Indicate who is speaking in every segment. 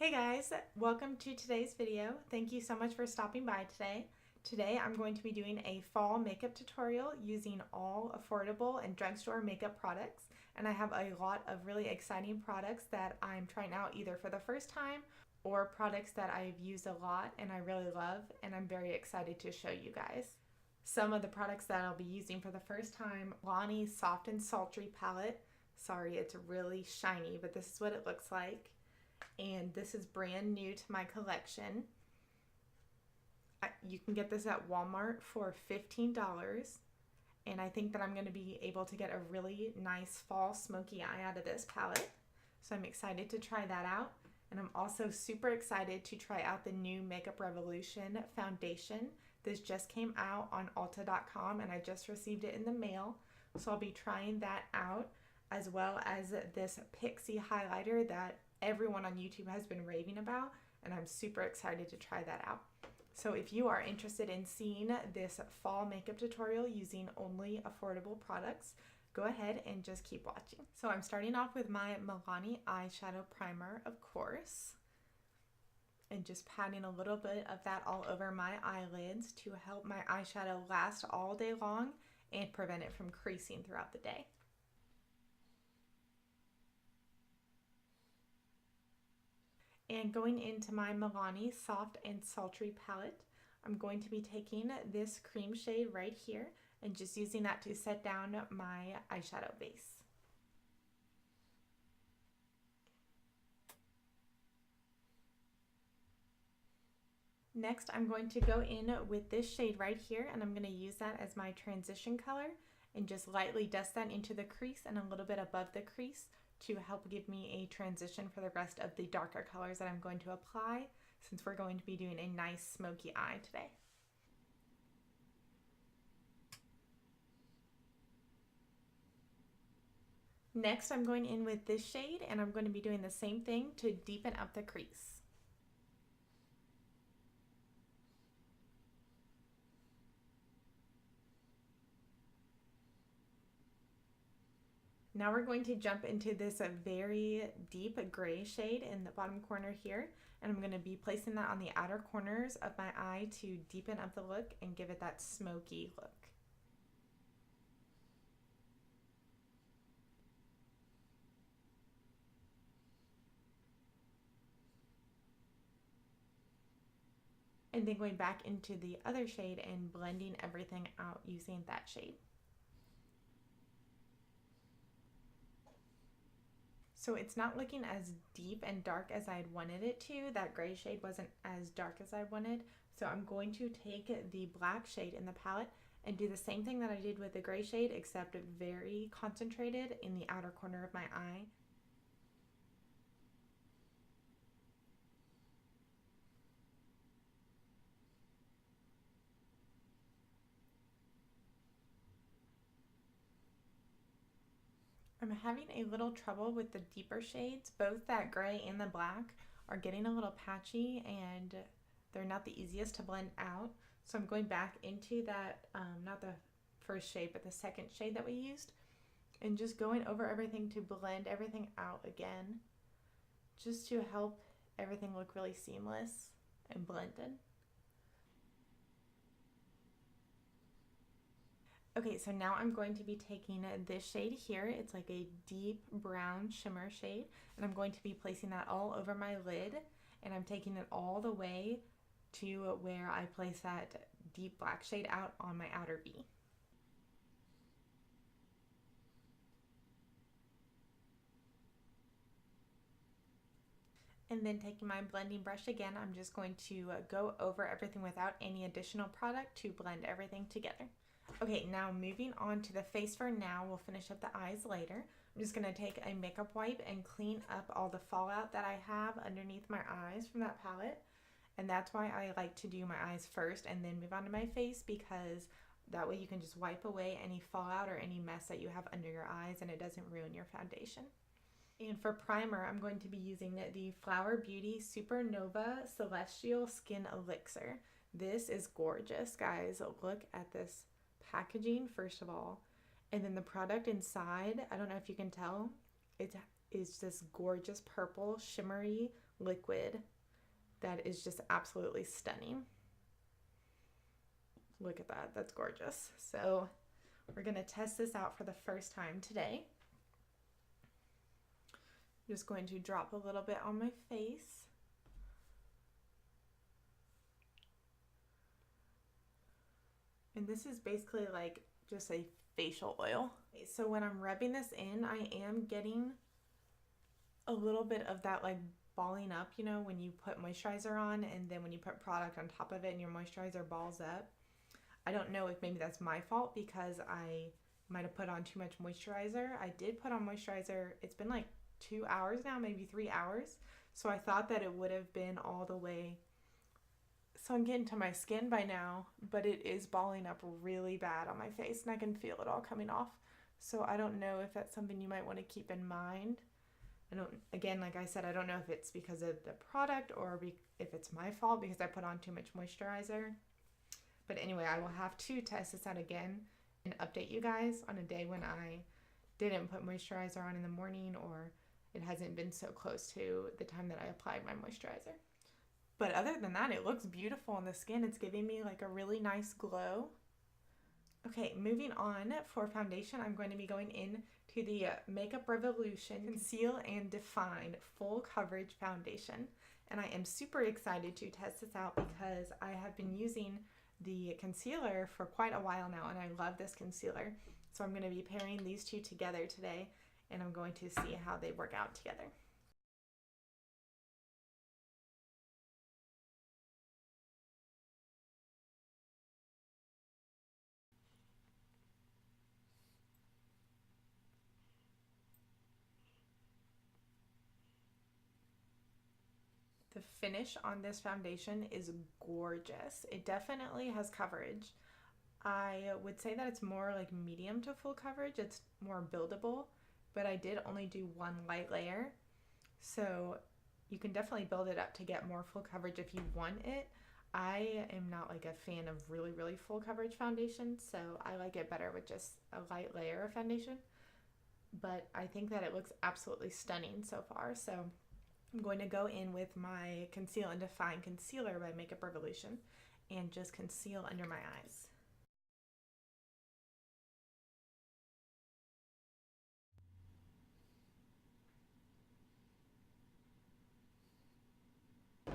Speaker 1: Hey guys, welcome to today's video. Thank you so much for stopping by today. Today I'm going to be doing a fall makeup tutorial using all affordable and drugstore makeup products, and I have a lot of really exciting products that I'm trying out either for the first time or products that I've used a lot and I really love, and I'm very excited to show you guys. Some of the products that I'll be using for the first time: Milani Soft and Sultry palette. Sorry, it's really shiny, but this is what it looks like. And this is brand new to my collection. You can get this at Walmart for $15, and I think that I'm going to be able to get a really nice fall smoky eye out of this palette. So I'm excited to try that out, and I'm also super excited to try out the new Makeup Revolution foundation. This just came out on Ulta.com and I just received it in the mail, so I'll be trying that out, as well as this Pixi highlighter that everyone on YouTube has been raving about, and I'm super excited to try that out. So if you are interested in seeing this fall makeup tutorial using only affordable products, go ahead and just keep watching. So I'm starting off with my Milani eyeshadow primer, of course, and just patting a little bit of that all over my eyelids to help my eyeshadow last all day long and prevent it from creasing throughout the day. And going into my Milani Soft and Sultry palette, I'm going to be taking this cream shade right here and just using that to set down my eyeshadow base. Next, I'm going to go in with this shade right here, and I'm going to use that as my transition color and just lightly dust that into the crease and a little bit above the crease to help give me a transition for the rest of the darker colors that I'm going to apply, since we're going to be doing a nice smoky eye today. Next, I'm going in with this shade, and I'm going to be doing the same thing to deepen up the crease. Now we're going to jump into this very deep gray shade in the bottom corner here, and I'm going to be placing that on the outer corners of my eye to deepen up the look and give it that smoky look. And then going back into the other shade and blending everything out using that shade. So it's not looking as deep and dark as I had wanted it to. That gray shade wasn't as dark as I wanted. So I'm going to take the black shade in the palette and do the same thing that I did with the gray shade, except very concentrated in the outer corner of my eye. I'm having a little trouble with the deeper shades. Both that gray and the black are getting a little patchy and they're not the easiest to blend out. So I'm going back into that, not the first shade, but the second shade that we used, and just going over everything to blend everything out again, just to help everything look really seamless and blended. Okay, so now I'm going to be taking this shade here. It's like a deep brown shimmer shade, and I'm going to be placing that all over my lid, and I'm taking it all the way to where I place that deep black shade out on my outer V. And then taking my blending brush again, I'm just going to go over everything without any additional product to blend everything together. Okay, now moving on to the face for now. We'll finish up the eyes later. I'm just going to take a makeup wipe and clean up all the fallout that I have underneath my eyes from that palette. And that's why I like to do my eyes first and then move on to my face, because that way you can just wipe away any fallout or any mess that you have under your eyes and it doesn't ruin your foundation. And for primer, I'm going to be using the Flower Beauty Supernova Celestial Skin Elixir. This is gorgeous, guys. Look at this packaging first of all, and then the product inside. I don't know if you can tell, it is this gorgeous purple shimmery liquid that is just absolutely stunning. Look at that, that's gorgeous. So we're gonna test this out for the first time today. I'm just going to drop a little bit on my face. And this is basically like just a facial oil. So when I'm rubbing this in, I am getting a little bit of that like balling up, you know, when you put moisturizer on and then when you put product on top of it and your moisturizer balls up. I don't know if maybe that's my fault because I might have put on too much moisturizer. I did put on moisturizer, it's been like 2 hours now, maybe 3 hours. So I thought that it would have been all the way sunk into my skin by now, but it is balling up really bad on my face and I can feel it all coming off. So I don't know if that's something you might want to keep in mind. Again, like I said, I don't know if it's because of the product or if it's my fault because I put on too much moisturizer. But anyway, I will have to test this out again and update you guys on a day when I didn't put moisturizer on in the morning or it hasn't been so close to the time that I applied my moisturizer. But other than that, it looks beautiful on the skin. It's giving me like a really nice glow. Okay, moving on for foundation, I'm going to be going in to the Makeup Revolution Conceal and Define Full Coverage Foundation. And I am super excited to test this out because I have been using the concealer for quite a while now and I love this concealer. So I'm going to be pairing these two together today and I'm going to see how they work out together. The finish on this foundation is gorgeous. It definitely has coverage. I would say that it's more like medium to full coverage. It's more buildable, but I did only do one light layer. So you can definitely build it up to get more full coverage if you want it. I am not like a fan of really, really full coverage foundation, so I like it better with just a light layer of foundation. But I think that it looks absolutely stunning so far. So I'm going to go in with my Conceal and Define Concealer by Makeup Revolution and just conceal under my eyes.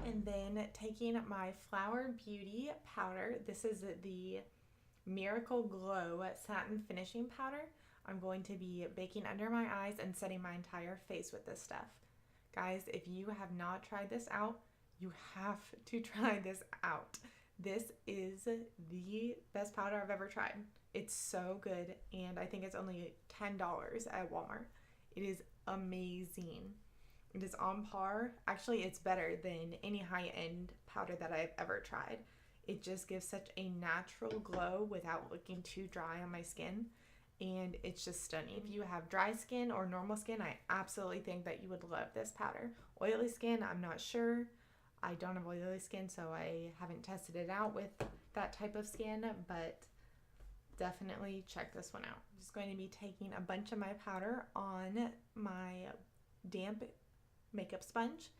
Speaker 1: And then taking my Flower Beauty powder, this is the Miracle Glow Satin Finishing Powder. I'm going to be baking under my eyes and setting my entire face with this stuff. Guys, if you have not tried this out, you have to try this out. This is the best powder I've ever tried. It's so good, and I think it's only $10 at Walmart. It is amazing. It is on par. Actually, it's better than any high-end powder that I've ever tried. It just gives such a natural glow without looking too dry on my skin. And it's just stunning. If you have dry skin or normal skin, I absolutely think that you would love this powder. Oily skin, I'm not sure. I don't have oily skin, so I haven't tested it out with that type of skin, but definitely check this one out. I'm just going to be taking a bunch of my powder on my damp makeup sponge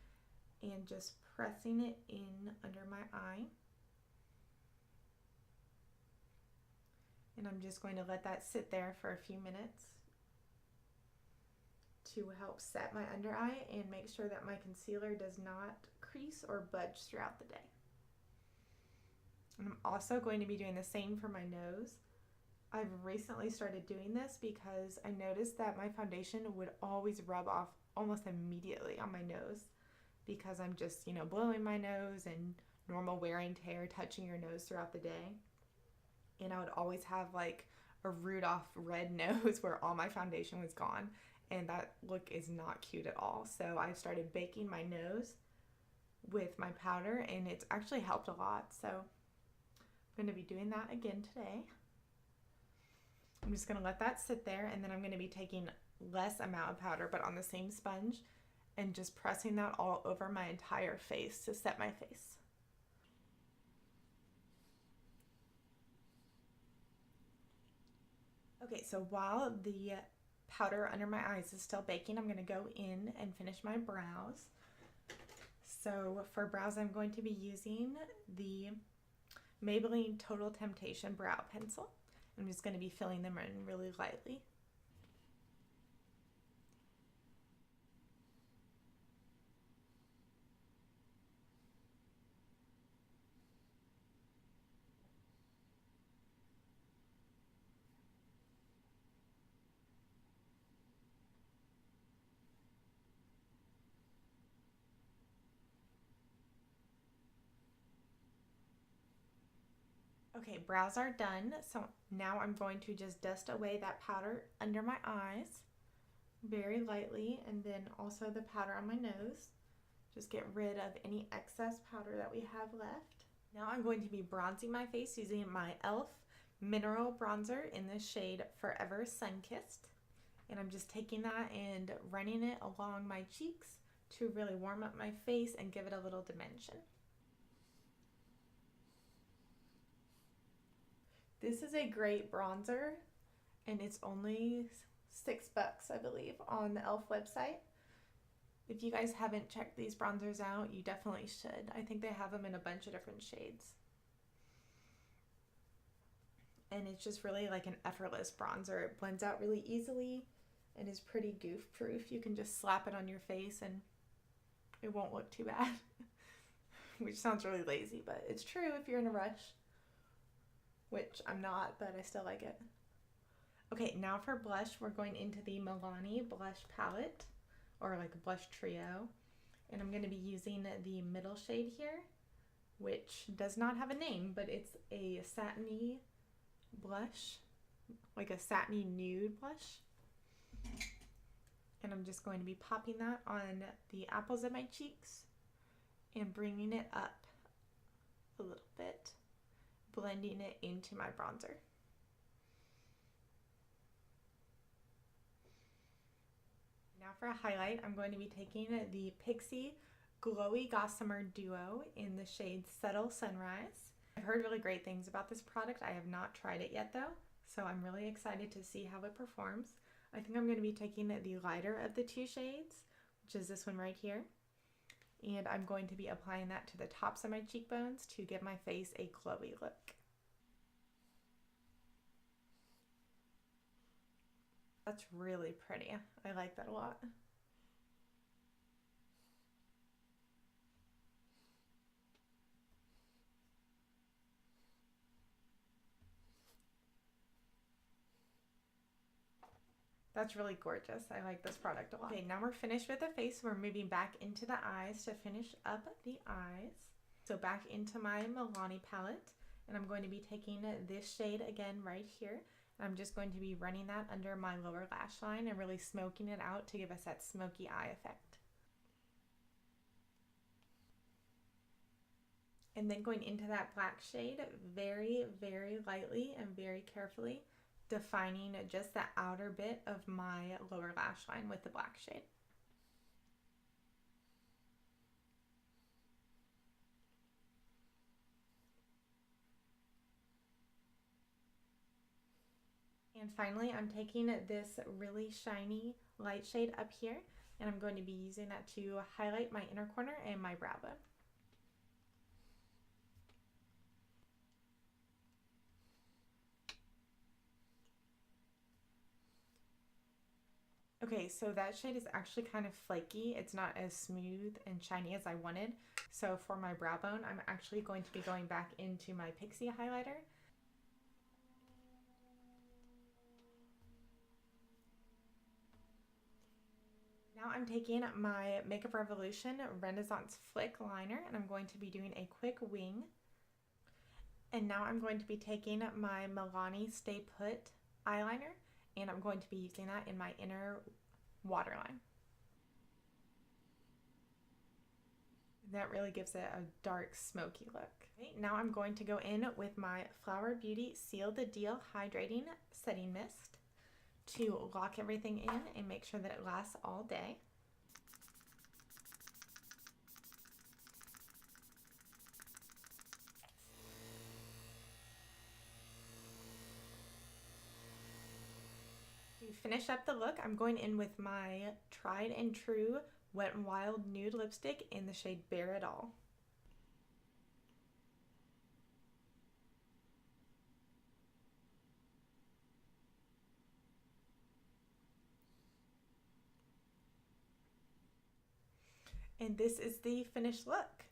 Speaker 1: and just pressing it in under my eye. And I'm just going to let that sit there for a few minutes to help set my under eye and make sure that my concealer does not crease or budge throughout the day. And I'm also going to be doing the same for my nose. I've recently started doing this because I noticed that my foundation would always rub off almost immediately on my nose because I'm just, blowing my nose and normal wear and tear, touching your nose throughout the day. And I would always have like a Rudolph red nose where all my foundation was gone. And that look is not cute at all. So I started baking my nose with my powder and it's actually helped a lot. So I'm going to be doing that again today. I'm just going to let that sit there and then I'm going to be taking less amount of powder but on the same sponge and just pressing that all over my entire face to set my face. Okay, so while the powder under my eyes is still baking, I'm going to go in and finish my brows. So for brows, I'm going to be using the Maybelline Total Temptation Brow Pencil. I'm just going to be filling them in really lightly. Okay, brows are done, so now I'm going to just dust away that powder under my eyes very lightly, and then also the powder on my nose. Just get rid of any excess powder that we have left. Now I'm going to be bronzing my face using my e.l.f. Mineral Bronzer in the shade Forever Sunkissed. And I'm just taking that and running it along my cheeks to really warm up my face and give it a little dimension. This is a great bronzer, and it's only $6, I believe, on the e.l.f. website. If you guys haven't checked these bronzers out, you definitely should. I think they have them in a bunch of different shades. And it's just really like an effortless bronzer. It blends out really easily and is pretty goof proof. You can just slap it on your face and it won't look too bad. Which sounds really lazy, but it's true if you're in a rush. Which I'm not, but I still like it. Okay, now for blush, we're going into the Milani blush palette, or like a blush trio. And I'm going to be using the middle shade here, which does not have a name, but it's a satiny blush, like a satiny nude blush. And I'm just going to be popping that on the apples of my cheeks and bringing it up a little bit, blending it into my bronzer. Now for a highlight, I'm going to be taking the Pixi Glowy Gossamer Duo in the shade Subtle Sunrise. I've heard really great things about this product. I have not tried it yet though, so I'm really excited to see how it performs. I think I'm going to be taking the lighter of the two shades, which is this one right here. And I'm going to be applying that to the tops of my cheekbones to give my face a glowy look. That's really pretty. I like that a lot. That's really gorgeous. I like this product a lot. Okay, now we're finished with the face. We're moving back into the eyes to finish up the eyes. So back into my Milani palette, and I'm going to be taking this shade again right here. And I'm just going to be running that under my lower lash line and really smoking it out to give us that smoky eye effect. And then going into that black shade very, very lightly and very carefully, defining just the outer bit of my lower lash line with the black shade. And finally, I'm taking this really shiny light shade up here, and I'm going to be using that to highlight my inner corner and my brow bone. Okay, so that shade is actually kind of flaky. It's not as smooth and shiny as I wanted. So for my brow bone, I'm actually going to be going back into my Pixi highlighter. Now I'm taking my Makeup Revolution Renaissance Flick liner, and I'm going to be doing a quick wing. And now I'm going to be taking my Milani Stay Put eyeliner, and I'm going to be using that in my inner waterline. That really gives it a dark, smoky look. Okay, now I'm going to go in with my Flower Beauty Seal the Deal Hydrating Setting Mist to lock everything in and make sure that it lasts all day. To finish up the look, I'm going in with my tried and true Wet n Wild Nude Lipstick in the shade Bare It All. And this is the finished look.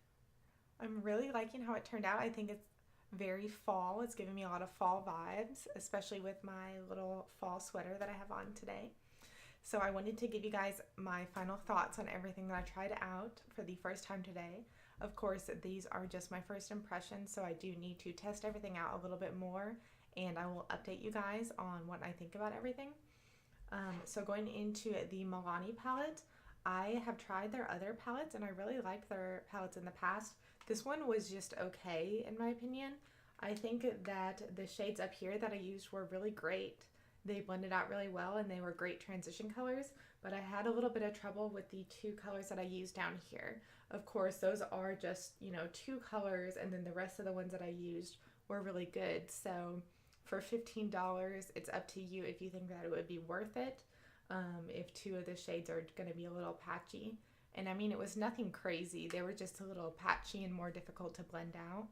Speaker 1: I'm really liking how it turned out. I think it's very fall. It's giving me a lot of fall vibes, especially with my little fall sweater that I have on today. So I wanted to give you guys my final thoughts on everything that I tried out for the first time today. Of course, these are just my first impressions, so I do need to test everything out a little bit more, and I will update you guys on what I think about everything. So going into the Milani palette, I have tried their other palettes, and I really liked their palettes in the past. This one was just okay, in my opinion. I think that the shades up here that I used were really great. They blended out really well, and they were great transition colors, but I had a little bit of trouble with the two colors that I used down here. Of course, those are just, you know, two colors, and then the rest of the ones that I used were really good. So for $15, it's up to you if you think that it would be worth it. If two of the shades are going to be a little patchy. And I mean, it was nothing crazy. They were just a little patchy and more difficult to blend out.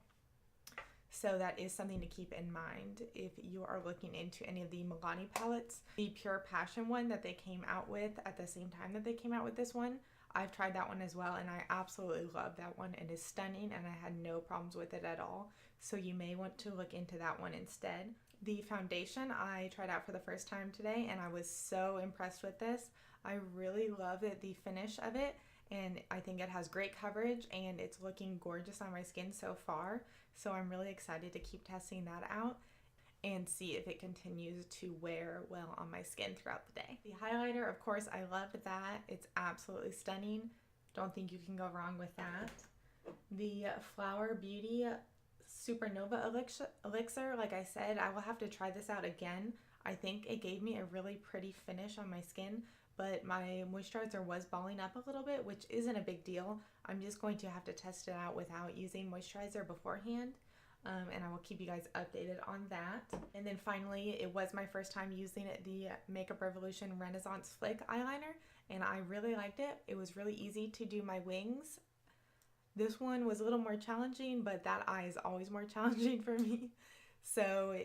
Speaker 1: So that is something to keep in mind if you are looking into any of the Milani palettes. The Pure Passion one that they came out with at the same time that they came out with this one, I've tried that one as well, and I absolutely love that one. It is stunning, and I had no problems with it at all. So you may want to look into that one instead. The foundation I tried out for the first time today, and I was so impressed with this. I really love the finish of it, and I think it has great coverage, and it's looking gorgeous on my skin so far. So I'm really excited to keep testing that out and see if it continues to wear well on my skin throughout the day. The highlighter, of course, I love that. It's absolutely stunning. Don't think you can go wrong with that. The Flower Beauty Supernova Elixir, like I said, I will have to try this out again. I think it gave me a really pretty finish on my skin, but my moisturizer was balling up a little bit, which isn't a big deal. I'm just going to have to test it out without using moisturizer beforehand, and I will keep you guys updated on that. And then finally, it was my first time using the Makeup Revolution Renaissance Flick eyeliner, and I really liked it. It was really easy to do my wings. This one was a little more challenging, but that eye is always more challenging for me. So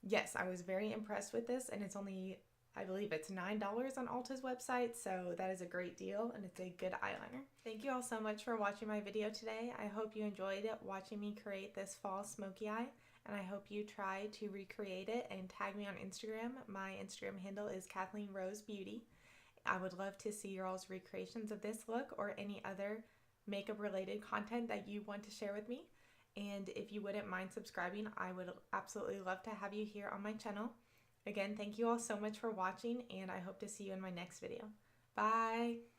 Speaker 1: yes, I was very impressed with this, and it's only, I believe it's $9 on Ulta's website, so that is a great deal, and it's a good eyeliner. Thank you all so much for watching my video today. I hope you enjoyed watching me create this fall smoky eye, and I hope you try to recreate it and tag me on Instagram. My Instagram handle is Kathleen Rose Beauty. I would love to see your all's recreations of this look or any other makeup related content that you want to share with me. And if you wouldn't mind subscribing, I would absolutely love to have you here on my channel. Again, thank you all so much for watching, and I hope to see you in my next video. Bye!